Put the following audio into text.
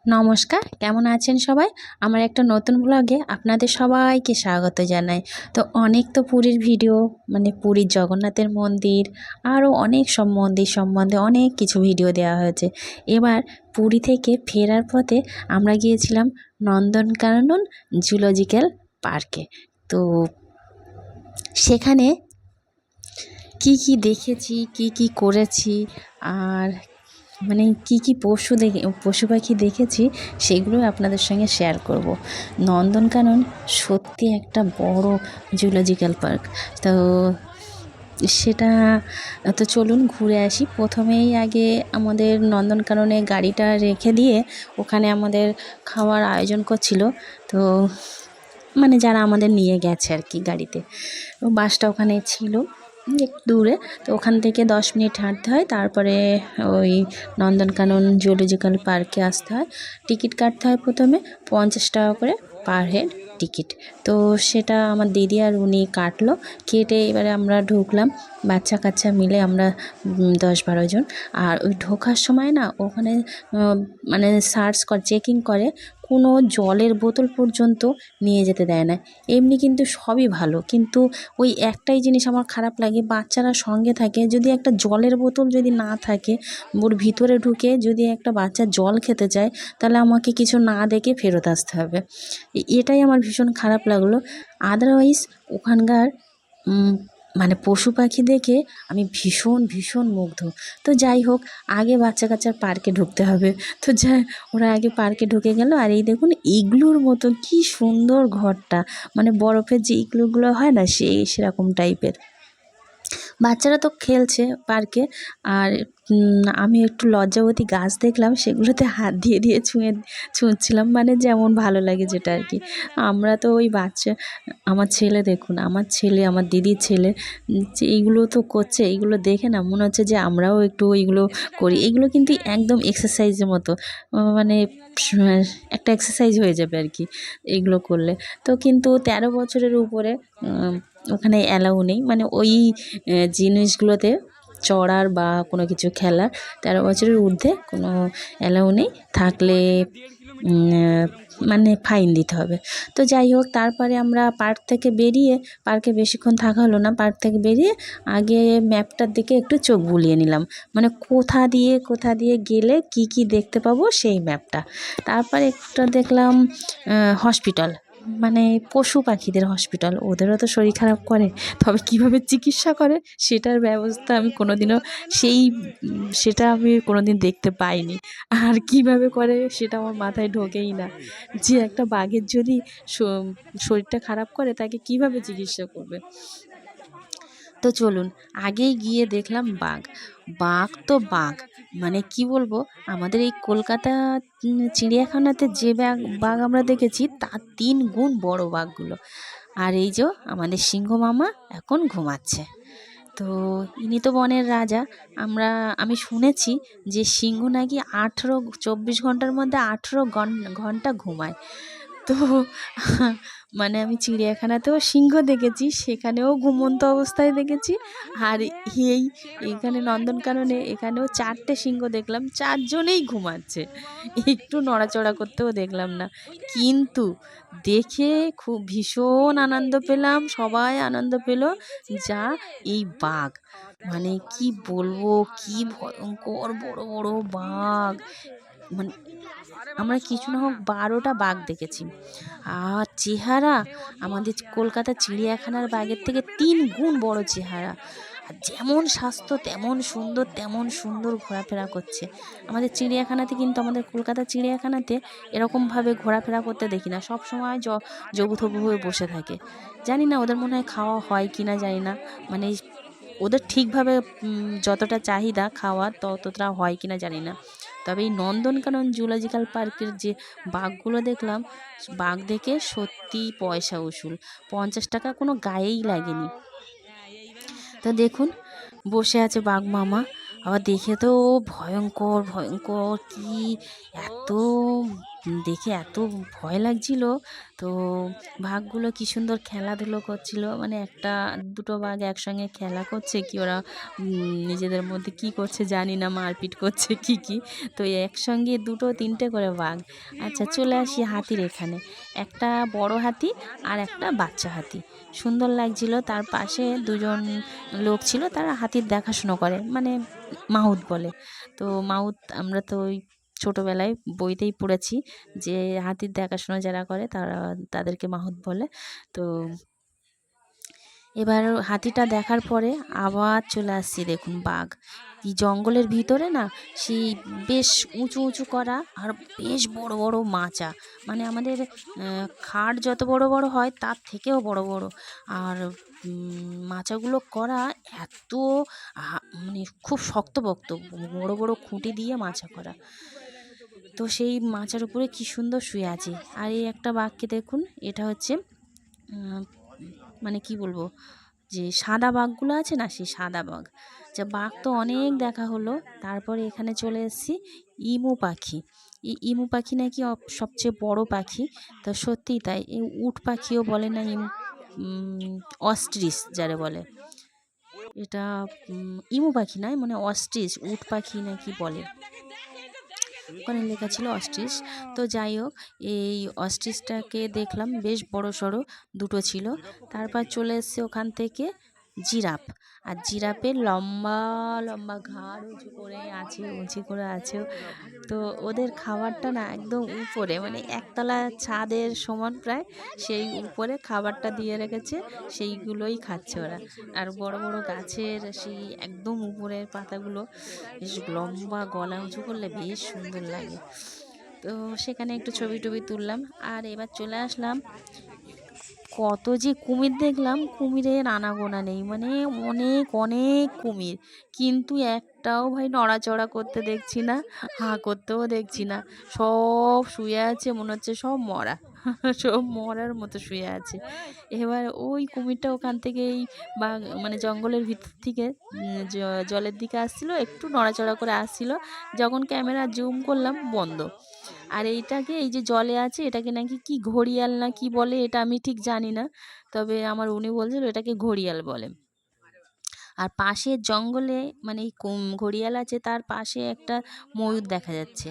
নমস্কার, কেমন আছেন সবাই? আমার একটা নতুন ব্লগে আপনাদের সবাইকে স্বাগত জানাই। তো অনেক তো পুরীর ভিডিও, মানে পুরীর জগন্নাথের মন্দির, আরও অনেক সব মন্দির সম্বন্ধে অনেক কিছু ভিডিও দেওয়া হয়েছে। এবার পুরী থেকে ফেরার পথে আমরা গিয়েছিলাম নন্দনকানন জুলজিক্যাল পার্কে। তো সেখানে কি কি দেখেছি, কি কি করেছি, আর মানে কি কি পশু পাখি দেখেছি সেগুলো আপনাদের সঙ্গে শেয়ার করব। নন্দনকানন সত্যি একটা বড় জুলজিক্যাল পার্ক। তো সেটা তো চলুন ঘুরে আসি। প্রথমেই আগে আমাদের নন্দনকাননে গাড়িটা রেখে দিয়ে ওখানে আমাদের খাওয়ার আয়োজন করছিল। তো মানে যারা আমাদের নিয়ে গেছে আর কি গাড়িতে, বাসটা ওখানে ছিল একটু দূরে। তো ওখান থেকে 10 মিনিট হাঁটতে হয়, তারপরে ওই নন্দনকানন জুলজিক্যাল পার্কে আসতে হয়। টিকিট কাটতে হয় প্রথমে 50 টাকা করে পার হেড টিকিট। তো সেটা আমার দিদি আর উনি কাটলো, কেটে এবারে আমরা ঢুকলাম বাচ্চা কাচ্চা মিলে, আমরা 10-12 জন। আর ওই ঢোকার সময় না ওখানে মানে চেকিং করে, কোনো জলের বোতল পর্যন্ত নিয়ে যেতে দেয় না। এমনি কিন্তু সবই ভালো, কিন্তু ওই একটাই জিনিস আমার খারাপ লাগে, বাচ্চারা সঙ্গে থাকে, যদি একটা জলের বোতল যদি না থাকে, ওর ভিতরে ঢুকে যদি একটা বাচ্চা জল খেতে চায়, তাহলে আমাকে কিছু না দেখে ফেরত আসতে হবে। এটাই আমার ভীষণ খারাপ লাগলো। আদারওয়াইজ ওখানকার মানে পশু পাখি দেখে আমি ভীষণ ভীষণ মুগ্ধ। তো যাই হোক, আগে বাচ্চা কাচ্চার পার্কে ঢুকতে হবে। তো ওরা আগে পার্কে ঢুকে গেল। আর এই দেখুন ইগলুর মতো কি সুন্দর ঘরটা, মানে বরফের যে ইগলুগুলো হয় না, সেরকম টাইপের। বাচ্চারা তো খেলছে পার্কে। আর আমি একটু লজ্জাবতী গাছ দেখলাম, সেগুলোতে হাত দিয়ে দিয়ে ছুঁচ্ছিলাম, মানে যেমন ভালো লাগে যেটা আর কি। আমরা তো ওই বাচ্চা, আমার ছেলে দেখুন, আমার ছেলে, আমার দিদির ছেলে যে এইগুলো তো করছে, এইগুলো দেখে না মনে হচ্ছে যে আমরাও একটু ওইগুলো করি। এইগুলো কিন্তু একদম এক্সারসাইজের মতো, মানে একটা এক্সারসাইজ হয়ে যাবে আর কি এইগুলো করলে। তো কিন্তু 13 বছরের উপরে ওখানে অ্যালাউ নেই, মানে ওই জিনিসগুলোতে চড়ার বা কোনো কিছু খেলার 13 বছরের ঊর্ধ্বে কোনো অ্যালাউ নেই। থাকলে মানে ফাইন দিতে হবে। তো যাই হোক, তারপরে আমরা পার্কে বেশিক্ষণ থাকা হলো না। পার্ক থেকে বেরিয়ে আগে ম্যাপটার দিকে একটু চোখ বুলিয়ে নিলাম, মানে কোথা দিয়ে গেলে কি কি দেখতে পাবো সেই ম্যাপটা। তারপরে একটা দেখলাম হসপিটাল, মানে পশু পাখিদের হসপিটাল। ওদেরও তো শরীর খারাপ করে, তবে কিভাবে চিকিৎসা করে সেটার ব্যবস্থা আমি কোনোদিনও সেটা আমি কোনোদিন দেখতে পাইনি। আর কিভাবে করে সেটা আমার মাথায় ঢোকেই না, যে একটা বাঘের যদি শরীরটা খারাপ করে তাকে কিভাবে চিকিৎসা করবে। তো চলুন, আগেই গিয়ে দেখলাম বাঘ। বাঘ তো বাঘ, মানে কি বলবো, আমাদের এই কলকাতা চিড়িয়াখানাতে যে বাঘ আমরা দেখেছি তার 3 গুণ বড় বাঘগুলো। আর এই যে আমাদের সিংহ মামা এখন ঘুমাচ্ছে। তো ইনি তো বনের রাজা। আমি শুনেছি যে সিংহ নাকি 24 ঘন্টার মধ্যে 18 ঘন্টা ঘুমায়। তো মানে আমি চিড়িয়াখানাতেও সিংহ দেখেছি, সেখানেও ঘুমন্ত অবস্থায় দেখেছি। আর এইখানে নন্দনকাননে এখানেও 4টে সিংহ দেখলাম, 4জনেই ঘুমাচ্ছে, একটু নড়াচড়া করতেও দেখলাম না। কিন্তু দেখে খুব ভীষণ আনন্দ পেলাম, সবাই আনন্দ পেল। যা এই বাঘ, মানে কি বলবো, কি ভয়ঙ্কর বড় বড় বাঘ, মানে আমরা কিছু না হোক 12টা বাঘ দেখেছি। আর চেহারা আমাদের কলকাতা চিড়িয়াখানার বাঘের থেকে 3 গুণ বড় চেহারা। আর যেমন স্বাস্থ্য তেমন সুন্দর ঘোরাফেরা করছে। আমাদের চিড়িয়াখানাতে কিন্তু, আমাদের কলকাতা চিড়িয়াখানাতে এরকমভাবে ঘোরাফেরা করতে দেখি না, সবসময় জবুথবু হয়ে বসে থাকে। জানি না ওদের মনে হয় খাওয়া হয় কি না জানি না, মানে ওদের ঠিকভাবে যতটা চাহিদা খাওয়ার ততটা হয় কি না জানি না। তবে এই নন্দনকানন জুলজিক্যাল পার্কের যে বাঘগুলো দেখলাম, বাঘ দেখে সত্যিই পয়সা উসুল, 50 টাকা কোনো গায়েই লাগেনি। তো দেখুন বসে আছে বাঘ মামা, আবার দেখে তো ভয়ঙ্কর ভয়ঙ্কর, কি এত দেখে এত ভয় লাগছিল। তো বাঘগুলো কি সুন্দর খেলাধুলো করছিল, মানে একটা দুটো বাঘ একসঙ্গে খেলা করছে কি ওরা নিজেদের মধ্যে কি করছে জানি না, মারপিট করছে কি কি। তো একসঙ্গে দুটো তিনটে করে বাঘ। আচ্ছা চলে আসি হাতির এখানে, একটা বড় হাতি আর একটা বাচ্চা হাতি, সুন্দর লাগছিল। তার পাশে দুজন লোক ছিল, তারা হাতির দেখাশুনো করে, মানে মাহুত বলে। তো মাহুত আমরা তো ওই ছোটোবেলায় বইতেই পড়েছি যে হাতির দেখাশোনা যারা করে তাদেরকে মাহুত বলে। তো এবার হাতিটা দেখার পরে আবার চলে আসছি, দেখুন বাঘ এই জঙ্গলের ভিতরে না, সেই বেশ উঁচু উঁচু করা আর বেশ বড় বড় মাচা, মানে আমাদের খাট যত বড় বড় হয় তার থেকেও বড় বড়। আর মাচাগুলো করা এত মানে খুব শক্তপোক্ত, বড় বড় খুঁটি দিয়ে মাচা করা। তো সেই মাচার উপরে কি সুন্দর শুয়ে আছে। আর এই একটা বাঘকে দেখুন, এটা হচ্ছে মানে কি বলবো, যে সাদা বাঘগুলো আছে না, সেই সাদা বাঘ। যা বাঘ তো অনেক দেখা হলো, তারপরে এখানে চলে এসেছি ইমু পাখি। এই ইমু পাখি নাকি সবচেয়ে বড় পাখি। তো সত্যিই তাই, এই উট পাখিও বলে না অস্ট্রিচ যারে বলে, এটা ইমু পাখি নয়, মানে অস্ট্রিচ, উট পাখি নাকি বলে, ওখানে লেখা ছিল অস্ট্রিচ। তো যাই হোক, এই অস্ট্রিচটাকে দেখলাম, বেশ বড় সড়ো দুটো ছিল। তারপর চলে এসছে ওখান থেকে জিরাফ। আর জিরাফের লম্বা লম্বা ঘাড় উঁচু করে আছে, উঁচু করে আছে। তো ওদের খাবারটা না একদম উপরে, মানে একতলা ছাদের সমান প্রায়, সেই উপরে খাবারটা দিয়ে রেখেছে, সেইগুলোই খাচ্ছে ওরা। আর বড় বড় গাছের সেই একদম উপরের পাতাগুলো বেশ লম্বা, গলা উঁচু করলে বেশ সুন্দর লাগে। তো সেখানে একটু ছবি টবি তুললাম। আর এবার চলে আসলাম, কত যে কুমির দেখলাম, কুমিরের আনাগোনা নেই, মানে অনেক অনেক কুমির, কিন্তু একটাও ভাই নড়াচড়া করতে দেখছি না, হাঁ করতেও দেখছি না। সব শুয়ে আছে, মনে হচ্ছে সব মরা সব মরার মতো শুয়ে আছে। এবার ওই কুমিরটা ওখান থেকেই বা মানে জঙ্গলের ভিতর থেকে জলের দিকে আসছিল, একটু নড়াচড়া করে আসছিল, যখন ক্যামেরা জুম করলাম বন্ধ। আর এইটাকে, এই যে জলে আছে, এটাকে নাকি কি ঘড়িয়াল না কি বলে, এটা আমি ঠিক জানি না, তবে আমার উনি বলছিল এটাকে ঘড়িয়াল বলে। আর পাশের জঙ্গলে, মানে এই ঘড়িয়াল আছে, তার পাশে একটা ময়ূর দেখা যাচ্ছে।